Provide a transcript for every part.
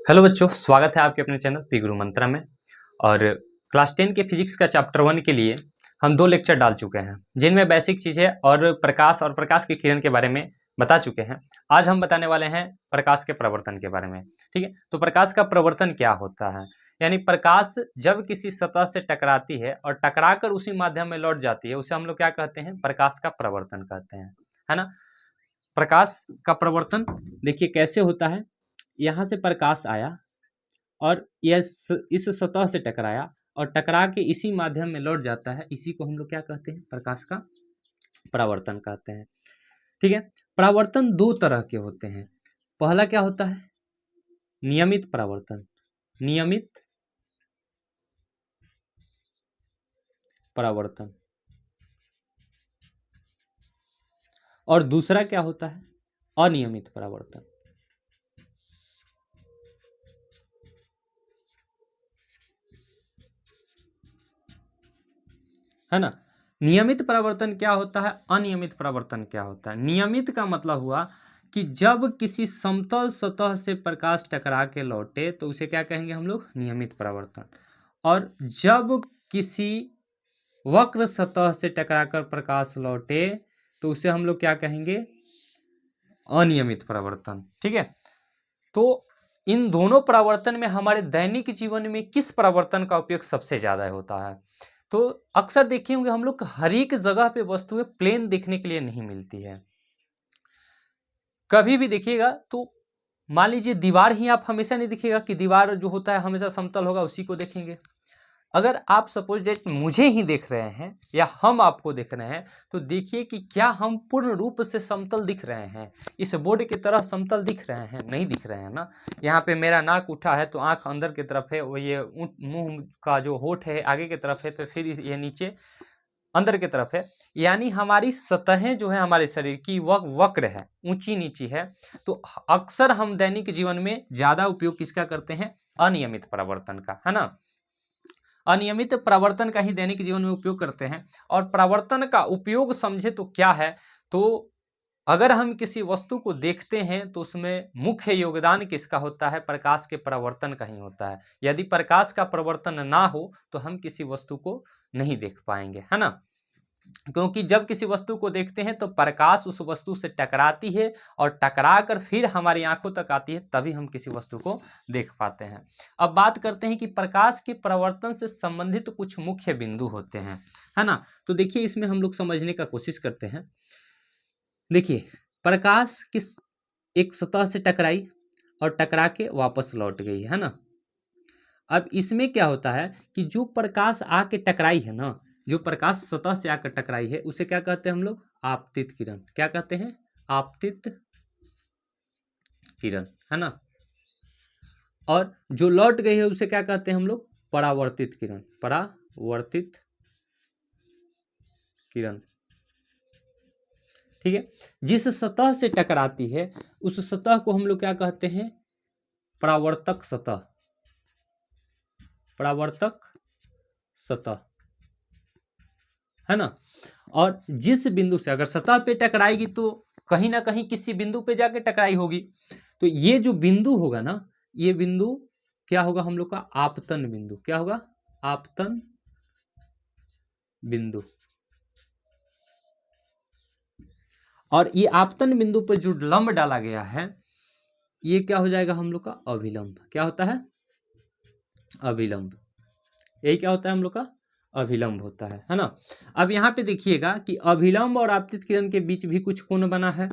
Hello बच्चों, स्वागत है आपके अपने चैनल पी गुरु मंत्रा में। और क्लास 10 के फिजिक्स का चैप्टर 1 के लिए हम 2 लेक्चर डाल चुके हैं, जिनमें बेसिक चीज़ें और प्रकाश की किरण के बारे में बता चुके हैं। आज हम बताने वाले हैं प्रकाश के प्रवर्तन के बारे में। ठीक है, तो प्रकाश का प्रवर्तन क्या होता है, यानी प्रकाश जब किसी सतह से टकराती है और टकराकर उसी माध्यम में लौट जाती है, उसे हम लोग क्या कहते हैं, प्रकाश का प्रवर्तन कहते हैं, है ना। प्रकाश का प्रवर्तन देखिए कैसे होता है। यहाँ से प्रकाश आया और यह इस सतह से टकराया और टकरा के इसी माध्यम में लौट जाता है, इसी को हम लोग क्या कहते हैं, प्रकाश का परावर्तन कहते हैं। ठीक है, परावर्तन 2 तरह के होते हैं। पहला क्या होता है, नियमित परावर्तन, नियमित परावर्तन। और दूसरा क्या होता है, अनियमित परावर्तन। है ना। नियमित परावर्तन क्या होता है, अनियमित परावर्तन क्या होता है। नियमित का मतलब हुआ कि जब किसी समतल सतह से प्रकाश टकरा के लौटे तो उसे क्या कहेंगे हम लोग, नियमित परावर्तन। और जब किसी वक्र सतह से टकराकर प्रकाश लौटे तो उसे हम लोग क्या कहेंगे, अनियमित परावर्तन। ठीक है, तो इन दोनों परावर्तन में हमारे दैनिक जीवन में किस परावर्तन का उपयोग सबसे ज्यादा होता है। तो अक्सर देखे होंगे हम लोग, हर एक जगह पे वस्तुएं प्लेन देखने के लिए नहीं मिलती है। कभी भी देखिएगा तो मान लीजिए दीवार ही आप हमेशा नहीं दिखेगा कि दीवार जो होता है हमेशा समतल होगा, उसी को देखेंगे। अगर आप सपोज डेट मुझे ही देख रहे हैं या हम आपको देख रहे हैं तो देखिए कि क्या हम पूर्ण रूप से समतल दिख रहे हैं, इस बोर्ड की तरह समतल दिख रहे हैं, नहीं दिख रहे हैं ना। यहाँ पे मेरा नाक उठा है तो आंख अंदर की तरफ है, वो ये मुंह का जो होठ है आगे की तरफ है, तो फिर ये नीचे अंदर की तरफ है। यानी हमारी सतहें जो है हमारे शरीर की वह वक्र है, ऊंची नीची है। तो अक्सर हम दैनिक जीवन में ज्यादा उपयोग किसका करते हैं, अनियमित परावर्तन का, है ना। अनियमित परावर्तन का ही दैनिक जीवन में उपयोग करते हैं। और परावर्तन का उपयोग समझे तो क्या है, तो अगर हम किसी वस्तु को देखते हैं तो उसमें मुख्य योगदान किसका होता है, प्रकाश के परावर्तन का ही होता है। यदि प्रकाश का परावर्तन ना हो तो हम किसी वस्तु को नहीं देख पाएंगे, है ना। क्योंकि जब किसी वस्तु को देखते हैं तो प्रकाश उस वस्तु से टकराती है और टकरा कर फिर हमारी आंखों तक आती है, तभी हम किसी वस्तु को देख पाते हैं। अब बात करते हैं कि प्रकाश के परावर्तन से संबंधित कुछ मुख्य बिंदु होते हैं, है ना। तो देखिए इसमें हम लोग समझने का कोशिश करते हैं। देखिए प्रकाश किस एक सतह से टकराई और टकरा के वापस लौट गई, है ना। अब इसमें क्या होता है कि जो प्रकाश आके टकराई है ना, जो प्रकाश सतह से आकर टकराई है उसे क्या कहते हैं हम लोग, आपतित किरण। क्या कहते हैं, आपतित किरण, है ना। और जो लौट गई है उसे क्या कहते हैं हम लोग, परावर्तित किरण, परावर्तित किरण। ठीक है, जिस सतह से टकराती है उस सतह को हम लोग क्या कहते हैं, परावर्तक सतह, परावर्तक सतह, है ना। और जिस बिंदु से अगर सतह पे टकराएगी तो कहीं ना कहीं किसी बिंदु पे जाके टकराई होगी, तो ये जो बिंदु होगा ना, ये बिंदु क्या होगा हम लोग का, आपतन बिंदु। क्या होगा, आपतन बिंदु। और ये आपतन बिंदु पर जो लंब डाला गया है ये क्या हो जाएगा हम लोग का, अभिलंब। क्या होता है, अभिलंब। यही क्या होता है हम लोग का, अभिलंब होता है ना। अब यहाँ पे देखिएगा कि अभिलंब और आपतित किरण के बीच भी कुछ कोण बना है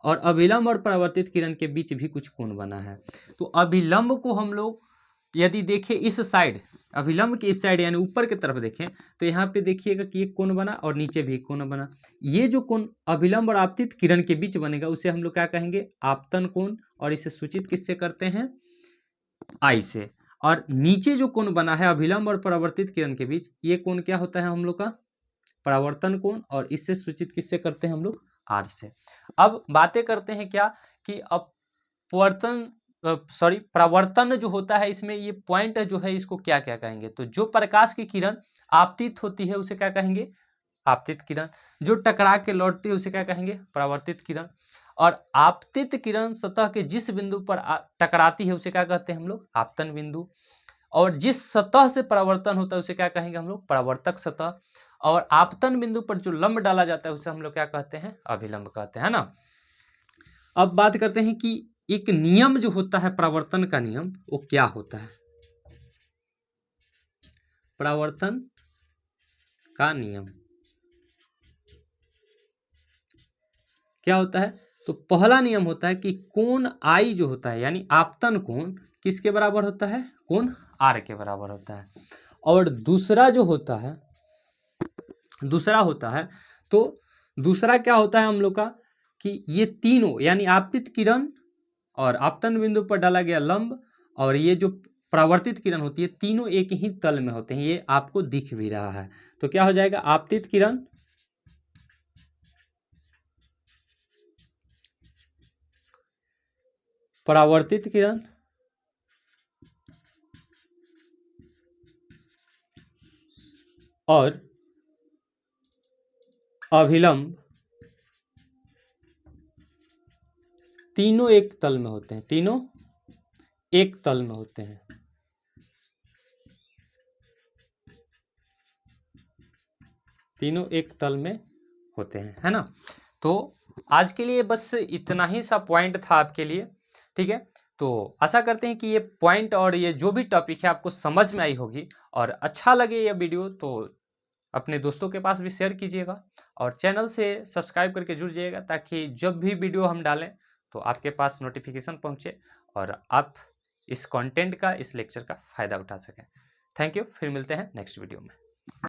और अभिलंब और परावर्तित किरण के बीच भी कुछ कोण बना है। तो अभिलंब को हम लोग यदि देखें इस साइड, अभिलंब के इस साइड यानी ऊपर की तरफ देखें तो यहाँ पे देखिएगा कि एक कोण बना और नीचे भी एक कोण बना। ये जो कोण अभिलंब और आपतित किरण के बीच बनेगा उसे हम लोग क्या कहेंगे, आपतन कोण। और इसे सूचित किससे करते हैं, आई से। और नीचे जो कोण बना है अभिलंब और परावर्तित किरण के बीच, ये कोण क्या होता है हम लोग का, परावर्तन कोण। और इससे सूचित किससे करते हैं हम लोग, आर से। अब बातें करते हैं क्या कि अपवर्तन परावर्तन जो होता है इसमें ये पॉइंट जो है इसको क्या क्या कहेंगे। तो जो प्रकाश की किरण आपतित होती है उसे क्या कहेंगे, आपतित किरण। जो टकरा के लौटती है उसे क्या कहेंगे, परावर्तित किरण। और आपतित किरण सतह के जिस बिंदु पर टकराती है उसे क्या कहते हैं हम लोग? आपतन बिंदु। और जिस सतह से परावर्तन होता है उसे क्या कहेंगे हम लोग? परावर्तक सतह। और आपतन बिंदु पर जो लंब डाला जाता है उसे हम लोग क्या कहते हैं? अभिलंब कहते हैं ना। अब बात करते हैं कि एक नियम जो होता है परावर्तन का नियम, वो क्या होता है? परावर्तन का नियम क्या होता है? तो पहला नियम होता है कि कोण आई जो होता है यानी आपतन कोण किसके बराबर होता है? कोण आर के बराबर होता है। और दूसरा जो होता है, तो दूसरा क्या होता है हम लोग का कि ये तीनों यानी आपतित किरण और आपतन बिंदु पर डाला गया लंब और ये जो परावर्तित किरण होती है, तीनों एक ही तल में होते हैं। ये आपको दिख भी रहा है। तो क्या हो जाएगा? आपतित किरण परावर्तित किरण और अभिलंब तीनों एक तल में होते हैं। तीनों एक तल में होते हैं। तीनों एक तल में होते हैं, है ना। तो आज के लिए बस इतना ही सा पॉइंट था आपके लिए, ठीक है। तो आशा करते हैं कि ये पॉइंट और ये जो भी टॉपिक है आपको समझ में आई होगी और अच्छा लगे ये वीडियो तो अपने दोस्तों के पास भी शेयर कीजिएगा और चैनल से सब्सक्राइब करके जुड़ जाइएगा ताकि जब भी वीडियो हम डालें तो आपके पास नोटिफिकेशन पहुंचे और आप इस कंटेंट का, इस लेक्चर का फ़ायदा उठा सकें। Thank you. फिर मिलते हैं नेक्स्ट वीडियो में।